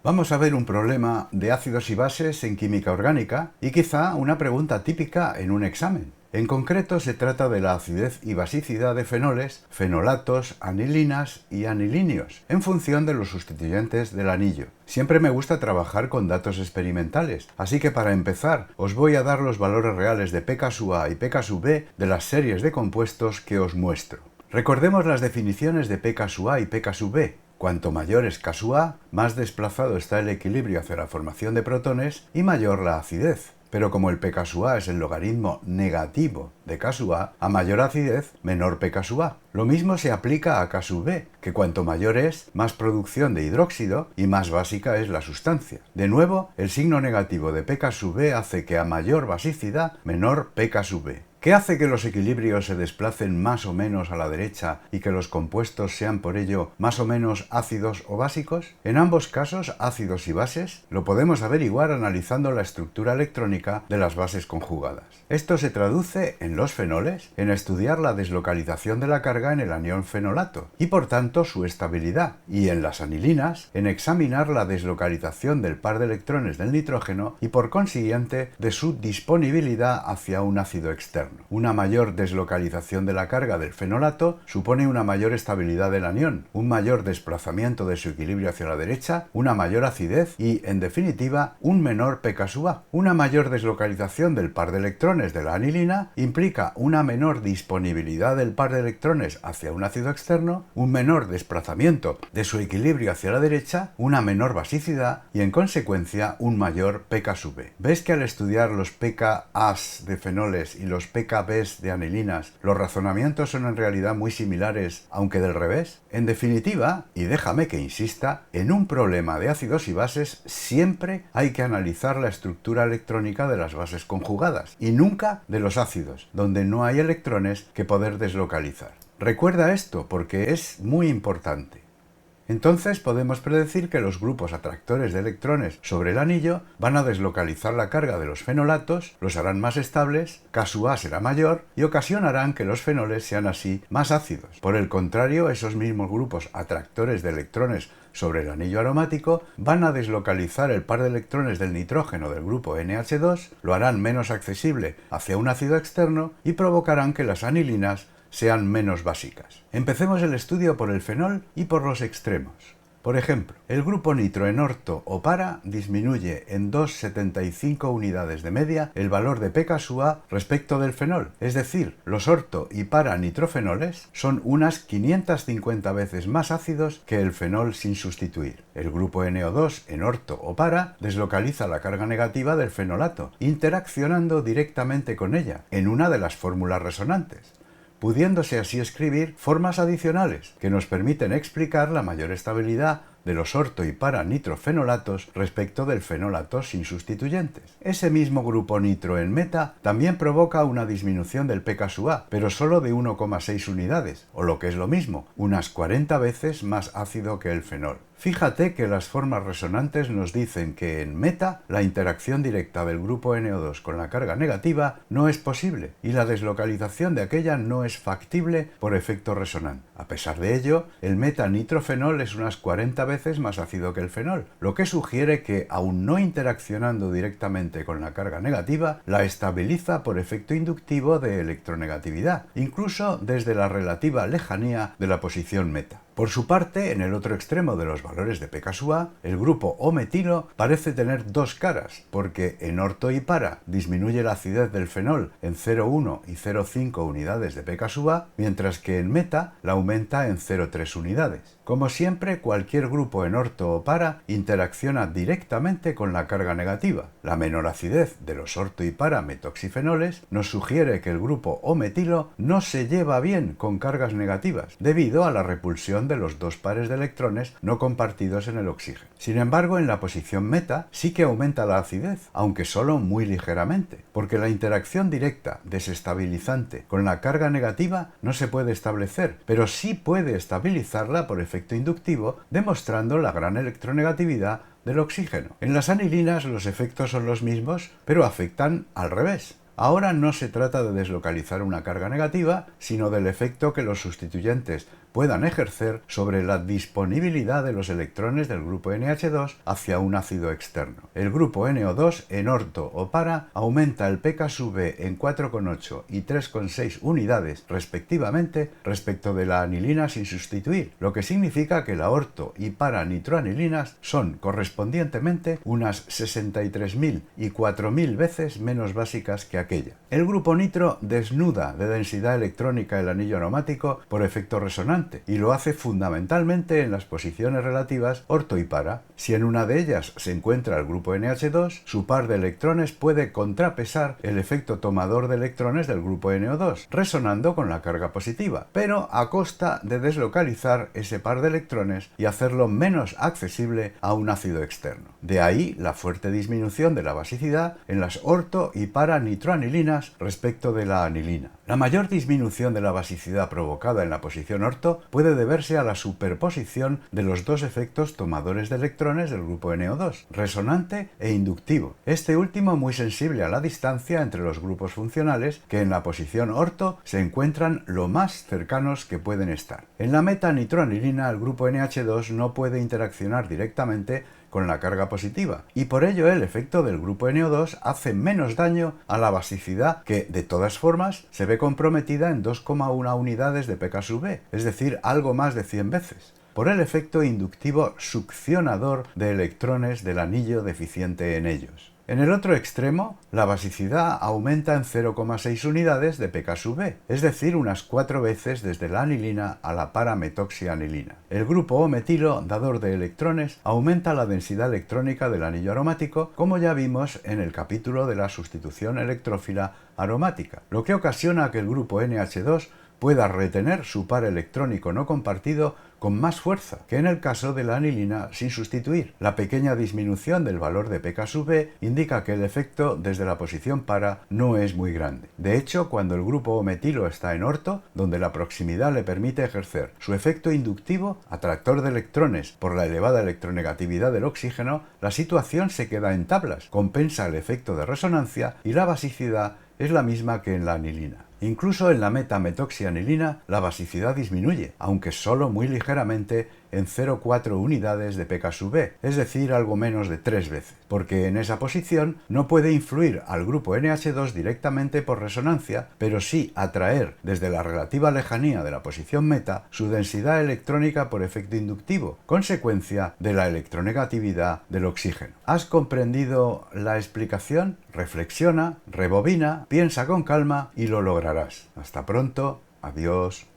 Vamos a ver un problema de ácidos y bases en química orgánica y quizá una pregunta típica en un examen. En concreto se trata de la acidez y basicidad de fenoles, fenolatos, anilinas y anilíneos, en función de los sustituyentes del anillo. Siempre me gusta trabajar con datos experimentales, así que para empezar os voy a dar los valores reales de pKa y pKb de las series de compuestos que os muestro. Recordemos las definiciones de pKa y pKb. Cuanto mayor es Ka, más desplazado está el equilibrio hacia la formación de protones y mayor la acidez. Pero como el pKa es el logaritmo negativo de Ka, a mayor acidez, menor pKa. Lo mismo se aplica a Kb, que cuanto mayor es, más producción de hidróxido y más básica es la sustancia. De nuevo, el signo negativo de pKb hace que a mayor basicidad, menor pKb. ¿Qué hace que los equilibrios se desplacen más o menos a la derecha y que los compuestos sean por ello más o menos ácidos o básicos? En ambos casos, ácidos y bases, lo podemos averiguar analizando la estructura electrónica de las bases conjugadas. Esto se traduce en los fenoles, en estudiar la deslocalización de la carga en el anión fenolato y por tanto su estabilidad, y en las anilinas, en examinar la deslocalización del par de electrones del nitrógeno y por consiguiente de su disponibilidad hacia un ácido externo. Una mayor deslocalización de la carga del fenolato supone una mayor estabilidad del anión, un mayor desplazamiento de su equilibrio hacia la derecha, una mayor acidez y, en definitiva, un menor pKa. Una mayor deslocalización del par de electrones de la anilina implica una menor disponibilidad del par de electrones hacia un ácido externo, un menor desplazamiento de su equilibrio hacia la derecha, una menor basicidad y, en consecuencia, un mayor pKsub. ¿Ves que al estudiar los pKas de fenoles y los pKbs de anilinas, los razonamientos son en realidad muy similares, aunque del revés? En definitiva, y déjame que insista, en un problema de ácidos y bases siempre hay que analizar la estructura electrónica de las bases conjugadas, y nunca de los ácidos, donde no hay electrones que poder deslocalizar. Recuerda esto porque es muy importante. Entonces podemos predecir que los grupos atractores de electrones sobre el anillo van a deslocalizar la carga de los fenolatos, los harán más estables, Ka será mayor y ocasionarán que los fenoles sean así más ácidos. Por el contrario, esos mismos grupos atractores de electrones sobre el anillo aromático van a deslocalizar el par de electrones del nitrógeno del grupo NH2, lo harán menos accesible hacia un ácido externo y provocarán que las anilinas sean menos básicas. Empecemos el estudio por el fenol y por los extremos. Por ejemplo, el grupo nitro en orto o para disminuye en 2,75 unidades de media el valor de pKa respecto del fenol, es decir, los orto y para nitrofenoles son unas 550 veces más ácidos que el fenol sin sustituir. El grupo NO2 en orto o para deslocaliza la carga negativa del fenolato, interaccionando directamente con ella en una de las fórmulas resonantes, pudiéndose así escribir formas adicionales que nos permiten explicar la mayor estabilidad de los orto y para nitrofenolatos respecto del fenolato sin sustituyentes. Ese mismo grupo nitro en meta también provoca una disminución del pKa, pero solo de 1,6 unidades, o lo que es lo mismo, unas 40 veces más ácido que el fenol. Fíjate que las formas resonantes nos dicen que en meta la interacción directa del grupo NO2 con la carga negativa no es posible y la deslocalización de aquella no es factible por efecto resonante. A pesar de ello, el meta-nitrofenol es unas 40 veces más ácido que el fenol, lo que sugiere que, aun no interaccionando directamente con la carga negativa, la estabiliza por efecto inductivo de electronegatividad, incluso desde la relativa lejanía de la posición meta. Por su parte, en el otro extremo de los valores de pKa, el grupo O-metilo parece tener dos caras, porque en orto y para disminuye la acidez del fenol en 0,1 y 0,5 unidades de pKa, mientras que en meta la aumenta en 0,3 unidades. Como siempre, cualquier grupo en orto o para interacciona directamente con la carga negativa. La menor acidez de los orto y para metoxifenoles nos sugiere que el grupo O-metilo no se lleva bien con cargas negativas, debido a la repulsión de los dos pares de electrones no compartidos en el oxígeno. Sin embargo, en la posición meta sí que aumenta la acidez, aunque solo muy ligeramente, porque la interacción directa desestabilizante con la carga negativa no se puede establecer, pero sí puede estabilizarla por efecto inductivo, demostrando la gran electronegatividad del oxígeno. En las anilinas los efectos son los mismos, pero afectan al revés. Ahora no se trata de deslocalizar una carga negativa, sino del efecto que los sustituyentes puedan ejercer sobre la disponibilidad de los electrones del grupo NH2 hacia un ácido externo. El grupo NO2 en orto o para aumenta el pK sub en 4,8 y 3,6 unidades respectivamente respecto de la anilina sin sustituir, lo que significa que la orto y para nitroanilinas son correspondientemente unas 63.000 y 4.000 veces menos básicas que aquella. El grupo nitro desnuda de densidad electrónica el anillo aromático por efecto resonante y lo hace fundamentalmente en las posiciones relativas orto y para. Si en una de ellas se encuentra el grupo NH2, su par de electrones puede contrapesar el efecto tomador de electrones del grupo NO2, resonando con la carga positiva, pero a costa de deslocalizar ese par de electrones y hacerlo menos accesible a un ácido externo. De ahí la fuerte disminución de la basicidad en las orto y para nitroanilinas respecto de la anilina. La mayor disminución de la basicidad provocada en la posición orto puede deberse a la superposición de los dos efectos tomadores de electrones del grupo NO2, resonante e inductivo. Este último muy sensible a la distancia entre los grupos funcionales que en la posición orto se encuentran lo más cercanos que pueden estar. En la meta-nitroanilina el grupo NH2 no puede interaccionar directamente con la carga positiva y por ello el efecto del grupo NO2 hace menos daño a la basicidad que, de todas formas, se ve comprometida en 2,1 unidades de pK sub, es decir, algo más de 100 veces, por el efecto inductivo succionador de electrones del anillo deficiente en ellos. En el otro extremo, la basicidad aumenta en 0,6 unidades de pK sub, es decir, unas 4 veces desde la anilina a la parametoxianilina. El grupo O-metilo, dador de electrones, aumenta la densidad electrónica del anillo aromático, como ya vimos en el capítulo de la sustitución electrófila aromática, lo que ocasiona que el grupo NH2 pueda retener su par electrónico no compartido con más fuerza que en el caso de la anilina sin sustituir. La pequeña disminución del valor de pK sub indica que el efecto desde la posición para no es muy grande. De hecho, cuando el grupo O-metilo está en orto, donde la proximidad le permite ejercer su efecto inductivo, atractor de electrones por la elevada electronegatividad del oxígeno, la situación se queda en tablas, compensa el efecto de resonancia y la basicidad es la misma que en la anilina. Incluso en la metametoxianilina la basicidad disminuye, aunque solo muy ligeramente en 0,4 unidades de pK sub, es decir, algo menos de 3 veces, porque en esa posición no puede influir al grupo NH2 directamente por resonancia, pero sí atraer desde la relativa lejanía de la posición meta su densidad electrónica por efecto inductivo, consecuencia de la electronegatividad del oxígeno. ¿Has comprendido la explicación? Reflexiona, rebobina, piensa con calma y lo lograrás. Hasta pronto, adiós.